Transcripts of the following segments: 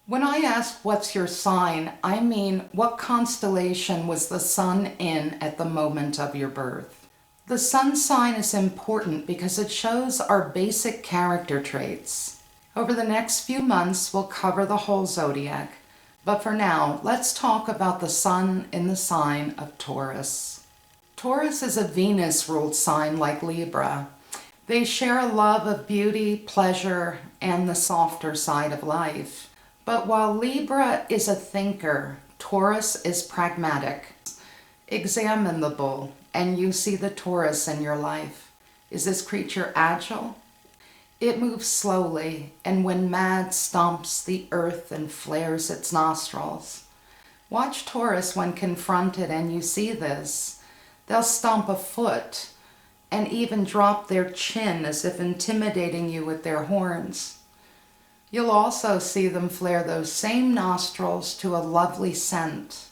When I ask what's your sign, I mean what constellation was the sun in at the moment of your birth. The sun sign is important because it shows our basic character traits. Over the next few months, we'll cover the whole zodiac. But for now, let's talk about the sun in the sign of Taurus. Taurus is a Venus-ruled sign like Libra. They share a love of beauty, pleasure, and the softer side of life. But while Libra is a thinker, Taurus is pragmatic. Examine the bull, and you see the Taurus in your life. Is this creature agile? It moves slowly, and when mad, stomps the earth and flares its nostrils. Watch Taurus when confronted, and you see this. They'll stomp a foot, and even drop their chin as if intimidating you with their horns. You'll also see them flare those same nostrils to a lovely scent.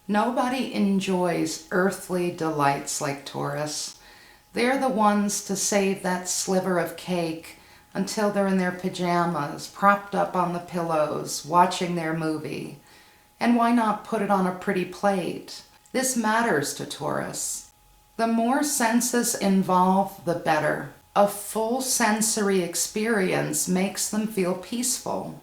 Nobody enjoys earthly delights like Taurus. They're the ones to save that sliver of cake until they're in their pajamas, propped up on the pillows, watching their movie. And why not put it on a pretty plate? This matters to Taurus. The more senses involved, the better. A full sensory experience makes them feel peaceful.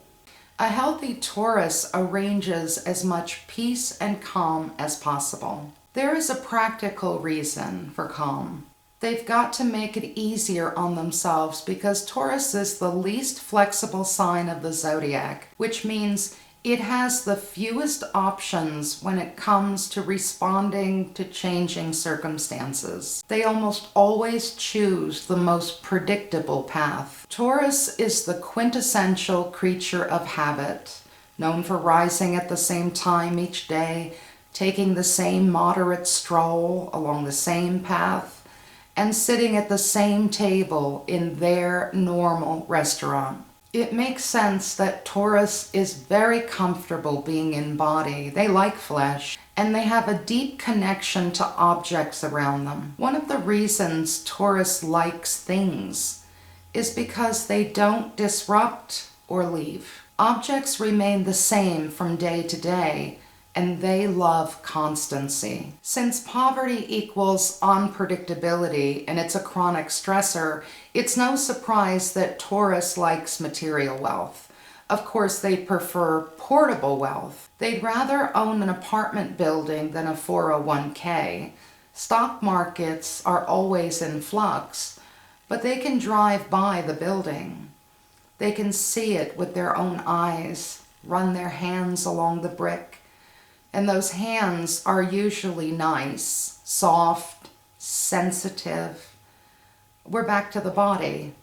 A healthy Taurus arranges as much peace and calm as possible. There is a practical reason for calm. They've got to make it easier on themselves because Taurus is the least flexible sign of the zodiac, which means it has the fewest options when it comes to responding to changing circumstances. They almost always choose the most predictable path. Taurus is the quintessential creature of habit, known for rising at the same time each day, taking the same moderate stroll along the same path, and sitting at the same table in their normal restaurant. It makes sense that Taurus is very comfortable being in body. They like flesh, and they have a deep connection to objects around them. One of the reasons Taurus likes things is because they don't disrupt or leave. Objects remain the same from day to day, and they love constancy. Since poverty equals unpredictability and it's a chronic stressor, it's no surprise that Taurus likes material wealth. Of course, they prefer portable wealth. They'd rather own an apartment building than a 401k. Stock markets are always in flux, but they can drive by the building. They can see it with their own eyes, run their hands along the brick. And those hands are usually nice, soft, sensitive. We're back to the body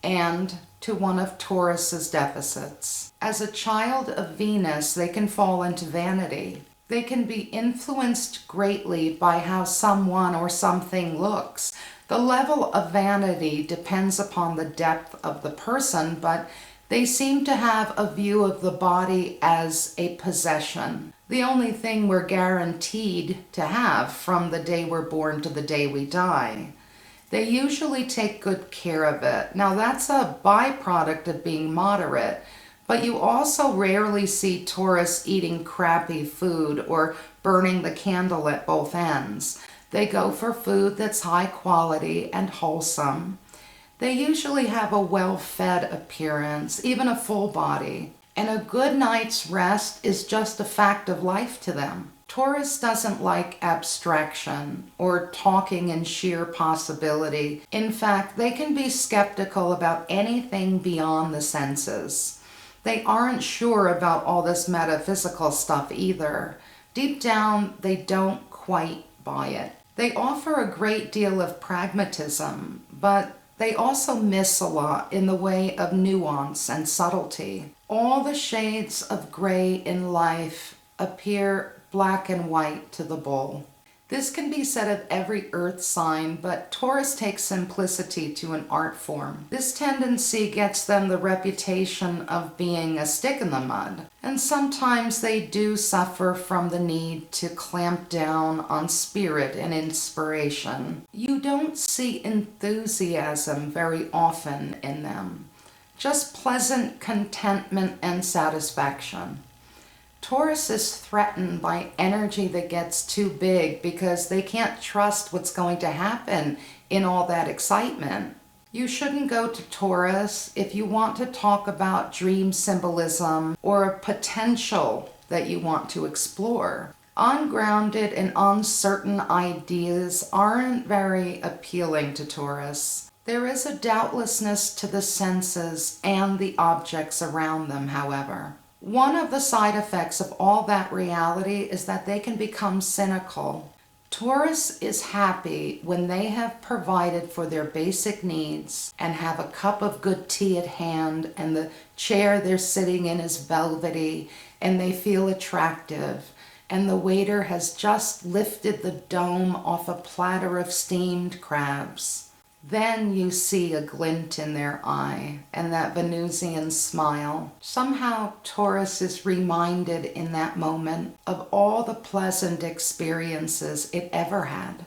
and to one of Taurus's deficits. As a child of Venus, they can fall into vanity. They can be influenced greatly by how someone or something looks. The level of vanity depends upon the depth of the person, but they seem to have a view of the body as a possession. The only thing we're guaranteed to have from the day we're born to the day we die. They usually take good care of it. Now that's a byproduct of being moderate, but you also rarely see Taurus eating crappy food or burning the candle at both ends. They go for food that's high quality and wholesome. They usually have a well-fed appearance, even a full body. And a good night's rest is just a fact of life to them. Taurus doesn't like abstraction or talking in sheer possibility. In fact, they can be skeptical about anything beyond the senses. They aren't sure about all this metaphysical stuff either. Deep down, they don't quite buy it. They offer a great deal of pragmatism, but they also miss a lot in the way of nuance and subtlety. All the shades of gray in life appear black and white to the bull. This can be said of every earth sign, but Taurus takes simplicity to an art form. This tendency gets them the reputation of being a stick in the mud, and sometimes they do suffer from the need to clamp down on spirit and inspiration. You don't see enthusiasm very often in them. just pleasant contentment and satisfaction. Taurus is threatened by energy that gets too big because they can't trust what's going to happen in all that excitement. You shouldn't go to Taurus if you want to talk about dream symbolism or a potential that you want to explore. Ungrounded and uncertain ideas aren't very appealing to Taurus. There is a doubtlessness to the senses and the objects around them, however. One of the side effects of all that reality is that they can become cynical. Taurus is happy when they have provided for their basic needs and have a cup of good tea at hand and the chair they're sitting in is velvety and they feel attractive and the waiter has just lifted the dome off a platter of steamed crabs. Then you see a glint in their eye and that Venusian smile. Somehow Taurus is reminded in that moment of all the pleasant experiences it ever had.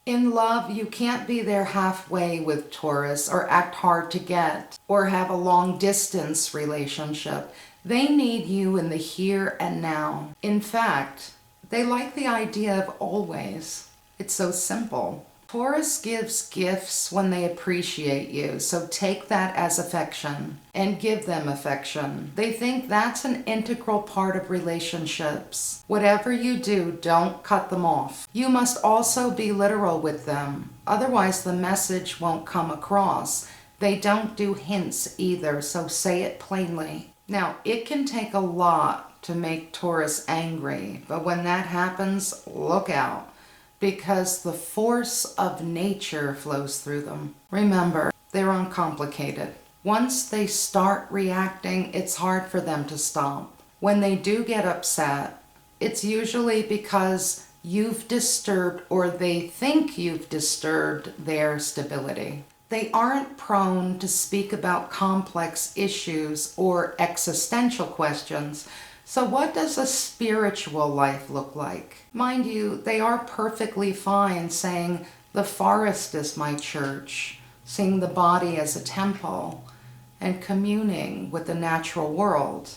In love, you can't be there halfway with Taurus or act hard to get or have a long distance relationship. They need you in the here and now. In fact, they like the idea of always. It's so simple. Taurus gives gifts when they appreciate you, so take that as affection and give them affection. They think that's an integral part of relationships. Whatever you do, don't cut them off. You must also be literal with them, otherwise the message won't come across. They don't do hints either, so say it plainly. Now, it can take a lot to make Taurus angry, but when that happens, look out, because the force of nature flows through them. Remember, they're uncomplicated. Once they start reacting, it's hard for them to stop. When they do get upset, it's usually because you've disturbed or they think you've disturbed their stability. They aren't prone to speak about complex issues or existential questions. So what does a spiritual life look like? Mind you, they are perfectly fine saying, the forest is my church, seeing the body as a temple, and communing with the natural world.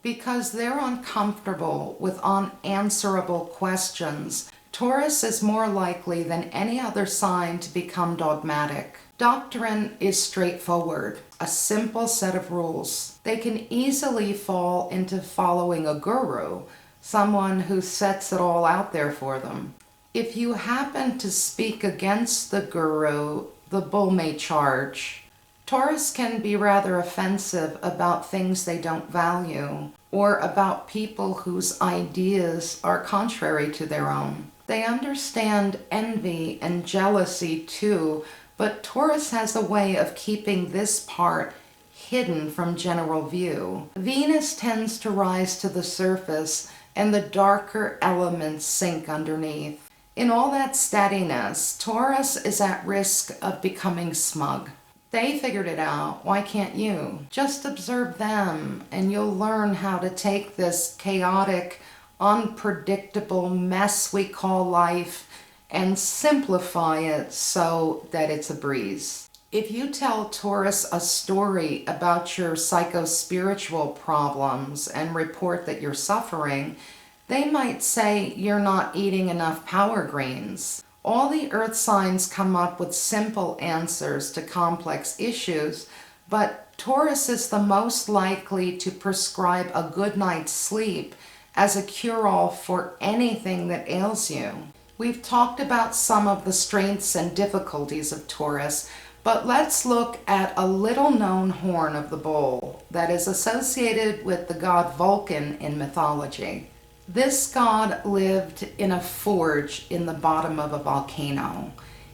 Because they're uncomfortable with unanswerable questions, Taurus is more likely than any other sign to become dogmatic. Doctrine is straightforward, a simple set of rules. They can easily fall into following a guru, someone who sets it all out there for them. If you happen to speak against the guru, the bull may charge. Taurus can be rather offensive about things they don't value, or about people whose ideas are contrary to their own. They understand envy and jealousy too, but Taurus has a way of keeping this part hidden from general view. Venus tends to rise to the surface and the darker elements sink underneath. In all that steadiness, Taurus is at risk of becoming smug. They figured it out, why can't you? Just observe them and you'll learn how to take this chaotic, unpredictable mess we call life and simplify it so that it's a breeze. If you tell Taurus a story about your psycho-spiritual problems and report that you're suffering, they might say you're not eating enough power greens. All the earth signs come up with simple answers to complex issues, but Taurus is the most likely to prescribe a good night's sleep as a cure-all for anything that ails you. We've talked about some of the strengths and difficulties of Taurus, but let's look at a little-known horn of the bull that is associated with the god Vulcan in mythology. This god lived in a forge in the bottom of a volcano.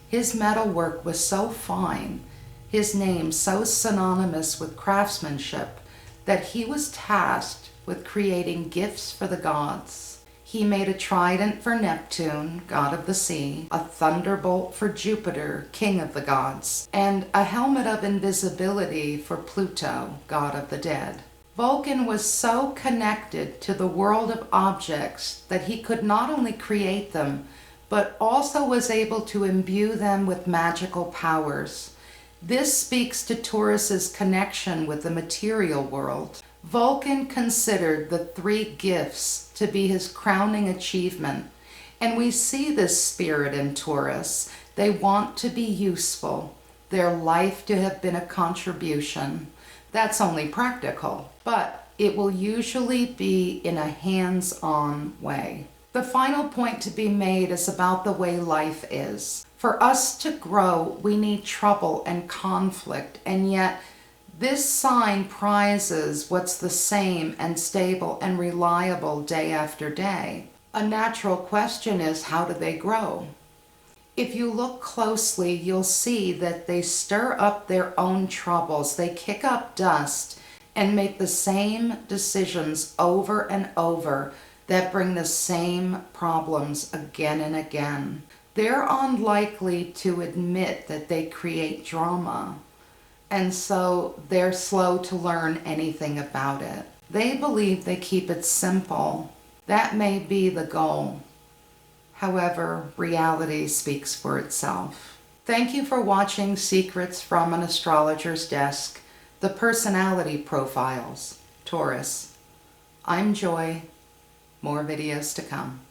His metalwork was so fine, his name so synonymous with craftsmanship, that he was tasked with creating gifts for the gods. He made a trident for Neptune, god of the sea, a thunderbolt for Jupiter, king of the gods, and a helmet of invisibility for Pluto, god of the dead. Vulcan was so connected to the world of objects that he could not only create them, but also was able to imbue them with magical powers. This speaks to Taurus's connection with the material world. Vulcan considered the 3 gifts to be his crowning achievement, and we see this spirit in Taurus. They want to be useful, their life to have been a contribution. That's only practical, but it will usually be in a hands-on way. The final point to be made is about the way life is. For us to grow, we need trouble and conflict, and yet this sign prizes what's the same and stable and reliable day after day. A natural question is, how do they grow? If you look closely, you'll see that they stir up their own troubles. They kick up dust and make the same decisions over and over that bring the same problems again and again. They're unlikely to admit that they create drama, and so they're slow to learn anything about it. They believe they keep it simple. That may be the goal. However, reality speaks for itself. Thank you for watching Secrets from an Astrologer's Desk, the personality profiles, Taurus. I'm Joy. More videos to come.